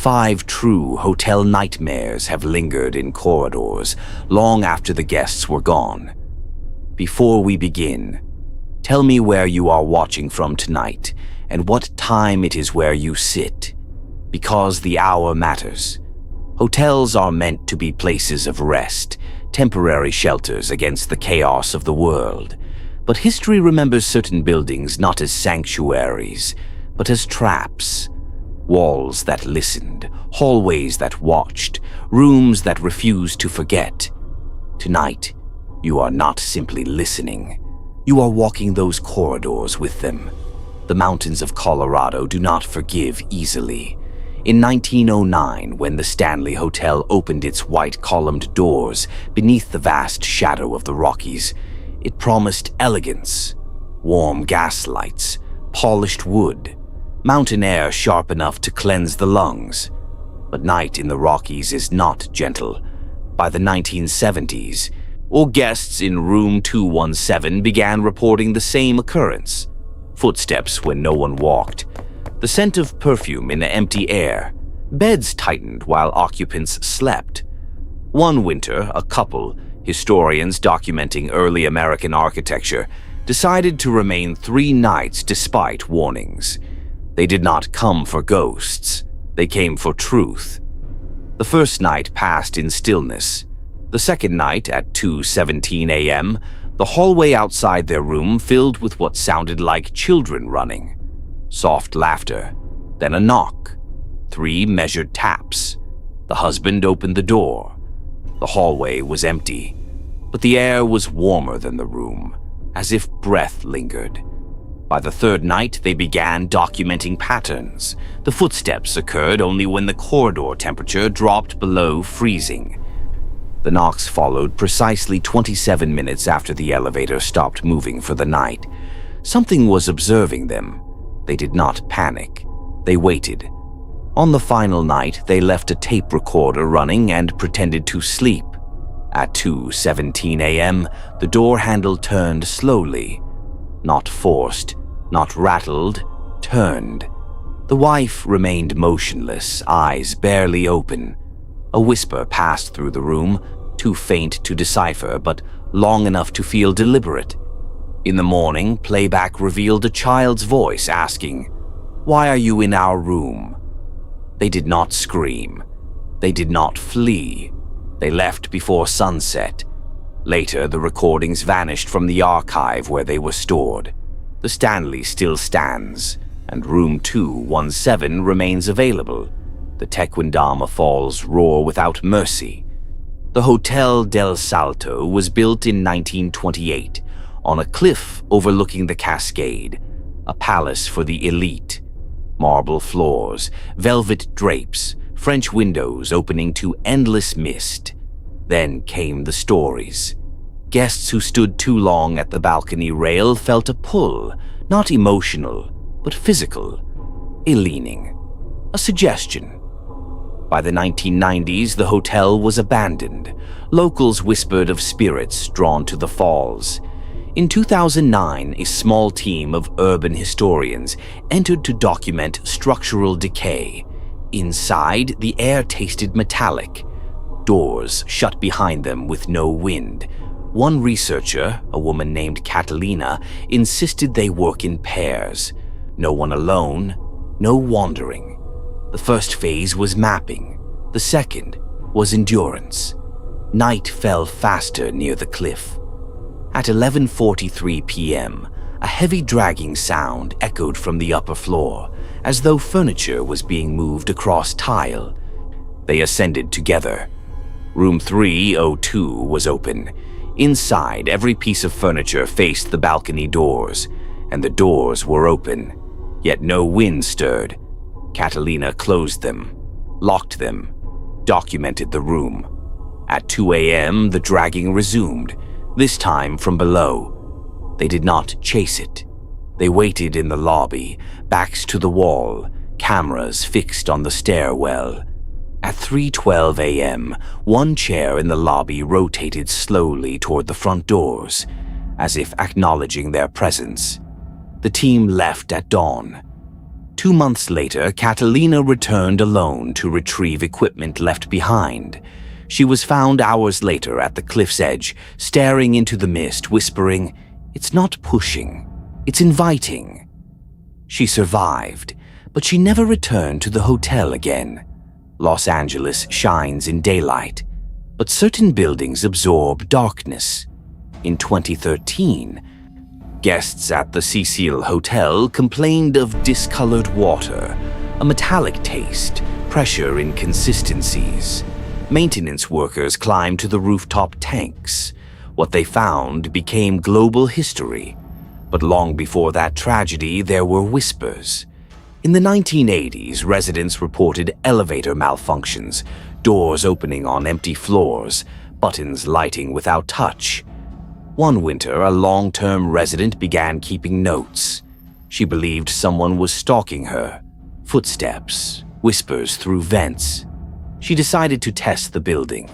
5 true hotel nightmares have lingered in corridors long after the guests were gone. Before we begin, tell me where you are watching from tonight and what time it is where you sit, because the hour matters. Hotels are meant to be places of rest, temporary shelters against the chaos of the world. But history remembers certain buildings not as sanctuaries, but as traps. Walls that listened, hallways that watched, rooms that refused to forget. Tonight, you are not simply listening. You are walking those corridors with them. The mountains of Colorado do not forgive easily. In 1909, when the Stanley Hotel opened its white columned doors beneath the vast shadow of the Rockies, it promised elegance, warm gas lights, polished wood, mountain air sharp enough to cleanse the lungs. But night in the Rockies is not gentle. By the 1970s, all guests in room 217 began reporting the same occurrence. Footsteps when no one walked, the scent of perfume in the empty air, beds tightened while occupants slept. One winter, a couple, historians documenting early American architecture, decided to remain 3 nights despite warnings. They did not come for ghosts. They came for truth. The first night passed in stillness. The second night, at 2:17 a.m., the hallway outside their room filled with what sounded like children running. Soft laughter, then a knock. 3 measured taps. The husband opened the door. The hallway was empty, but the air was warmer than the room, as if breath lingered. By the third night, they began documenting patterns. The footsteps occurred only when the corridor temperature dropped below freezing. The knocks followed precisely 27 minutes after the elevator stopped moving for the night. Something was observing them. They did not panic. They waited. On the final night, they left a tape recorder running and pretended to sleep. At 2:17 a.m., the door handle turned slowly. Not forced, not rattled, turned. The wife remained motionless, eyes barely open. A whisper passed through the room, too faint to decipher, but long enough to feel deliberate. In the morning, playback revealed a child's voice asking, "Why are you in our room?" They did not scream. They did not flee. They left before sunset. Later, the recordings vanished from the archive where they were stored. The Stanley still stands, and room 217 remains available. The Tequendama Falls roar without mercy. The Hotel del Salto was built in 1928 on a cliff overlooking the Cascade, a palace for the elite. Marble floors, velvet drapes, French windows opening to endless mist. Then came the stories. Guests who stood too long at the balcony rail felt a pull, not emotional, but physical, a leaning, a suggestion. By the 1990s, the hotel was abandoned. Locals whispered of spirits drawn to the falls. In 2009, a small team of urban historians entered to document structural decay. Inside, the air tasted metallic. Doors shut behind them with no wind. One researcher, a woman named Catalina, insisted they work in pairs. No one alone, no wandering. The first phase was mapping. The second was endurance. Night fell faster near the cliff. At 11:43 p.m., a heavy dragging sound echoed from the upper floor, as though furniture was being moved across tile. They ascended together. Room 302 was open. Inside, every piece of furniture faced the balcony doors, and the doors were open, yet no wind stirred. Catalina closed them, locked them, documented the room. At 2 a.m., the dragging resumed, this time from below. They did not chase it. They waited in the lobby, backs to the wall, cameras fixed on the stairwell. At 3:12 a.m., one chair in the lobby rotated slowly toward the front doors, as if acknowledging their presence. The team left at dawn. 2 months later, Catalina returned alone to retrieve equipment left behind. She was found hours later at the cliff's edge, staring into the mist, whispering, "It's not pushing, it's inviting." She survived, but she never returned to the hotel again. Los Angeles shines in daylight, but certain buildings absorb darkness. In 2013, guests at the Cecil Hotel complained of discolored water, a metallic taste, pressure inconsistencies. Maintenance workers climbed to the rooftop tanks. What they found became global history. But long before that tragedy, there were whispers. In the 1980s, residents reported elevator malfunctions, doors opening on empty floors, buttons lighting without touch. One winter, a long-term resident began keeping notes. She believed someone was stalking her. Footsteps, whispers through vents. She decided to test the building.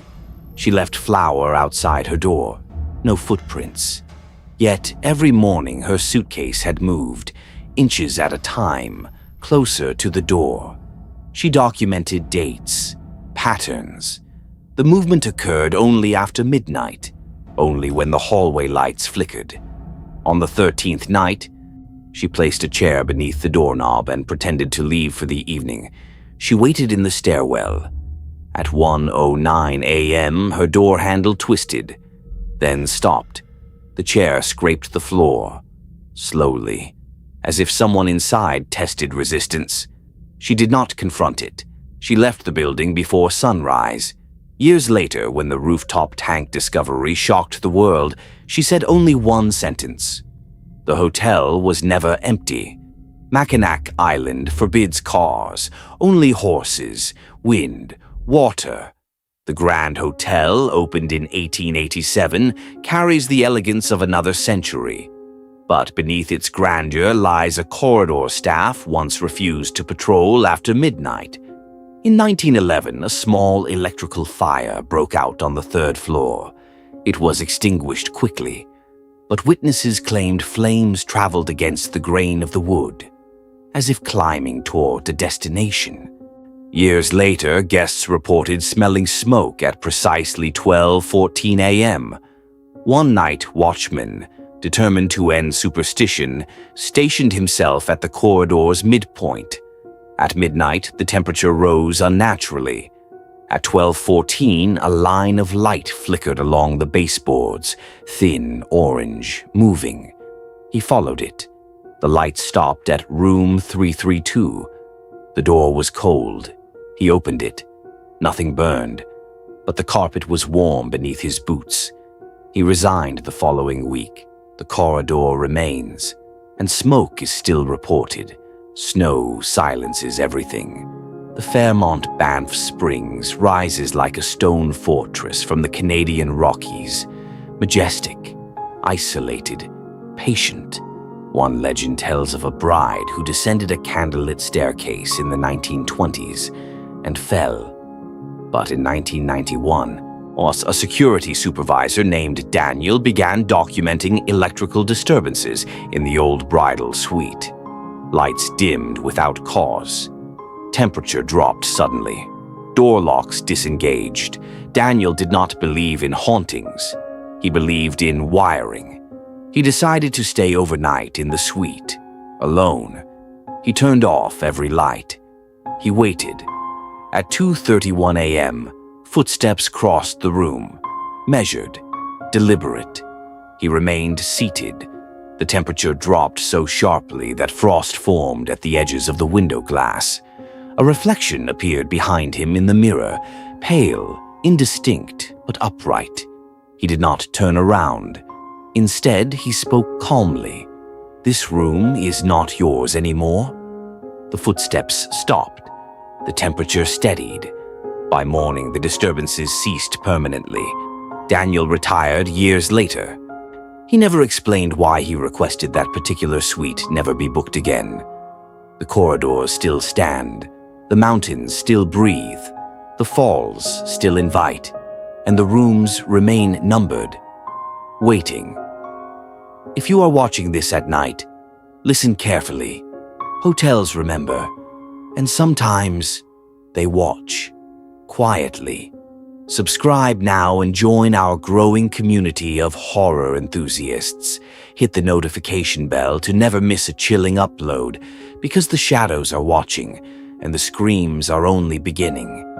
She left flour outside her door. No footprints. Yet every morning her suitcase had moved, inches at a time, closer to the door. She documented dates, patterns. The movement occurred only after midnight, only when the hallway lights flickered. On the 13th night, she placed a chair beneath the doorknob and pretended to leave for the evening. She waited in the stairwell. At 1:09 a.m., her door handle twisted, then stopped. The chair scraped the floor, slowly, as if someone inside tested resistance. She did not confront it. She left the building before sunrise. Years later, when the rooftop tank discovery shocked the world, she said only one sentence. The hotel was never empty. Mackinac Island forbids cars, only horses, wind, water. The Grand Hotel, opened in 1887, carries the elegance of another century. But beneath its grandeur lies a corridor staff once refused to patrol after midnight. In 1911, a small electrical fire broke out on the 3rd floor. It was extinguished quickly, but witnesses claimed flames traveled against the grain of the wood, as if climbing toward a destination. Years later, guests reported smelling smoke at precisely 12:14 a.m. One night watchman, determined to end superstition, stationed himself at the corridor's midpoint. At midnight, the temperature rose unnaturally. At 12:14, a line of light flickered along the baseboards, thin, orange, moving. He followed it. The light stopped at room 332. The door was cold. He opened it. Nothing burned, but the carpet was warm beneath his boots. He resigned the following week. The corridor remains, and smoke is still reported. Snow silences everything. The Fairmont Banff Springs rises like a stone fortress from the Canadian Rockies, majestic, isolated, patient. One legend tells of a bride who descended a candlelit staircase in the 1920s and fell. But in 1991, a security supervisor named Daniel began documenting electrical disturbances in the old bridal suite. Lights dimmed without cause. Temperature dropped suddenly. Door locks disengaged. Daniel did not believe in hauntings. He believed in wiring. He decided to stay overnight in the suite, alone. He turned off every light. He waited. At 2:31 a.m., footsteps crossed the room, measured, deliberate. He remained seated. The temperature dropped so sharply that frost formed at the edges of the window glass. A reflection appeared behind him in the mirror, pale, indistinct, but upright. He did not turn around. Instead, he spoke calmly. "This room is not yours anymore." The footsteps stopped. The temperature steadied. By morning, the disturbances ceased permanently. Daniel retired years later. He never explained why he requested that particular suite never be booked again. The corridors still stand. The mountains still breathe. The falls still invite. And the rooms remain numbered, waiting. If you are watching this at night, listen carefully. Hotels remember, and sometimes they watch, quietly. Subscribe now and join our growing community of horror enthusiasts. Hit the notification bell to never miss a chilling upload, because the shadows are watching, and the screams are only beginning.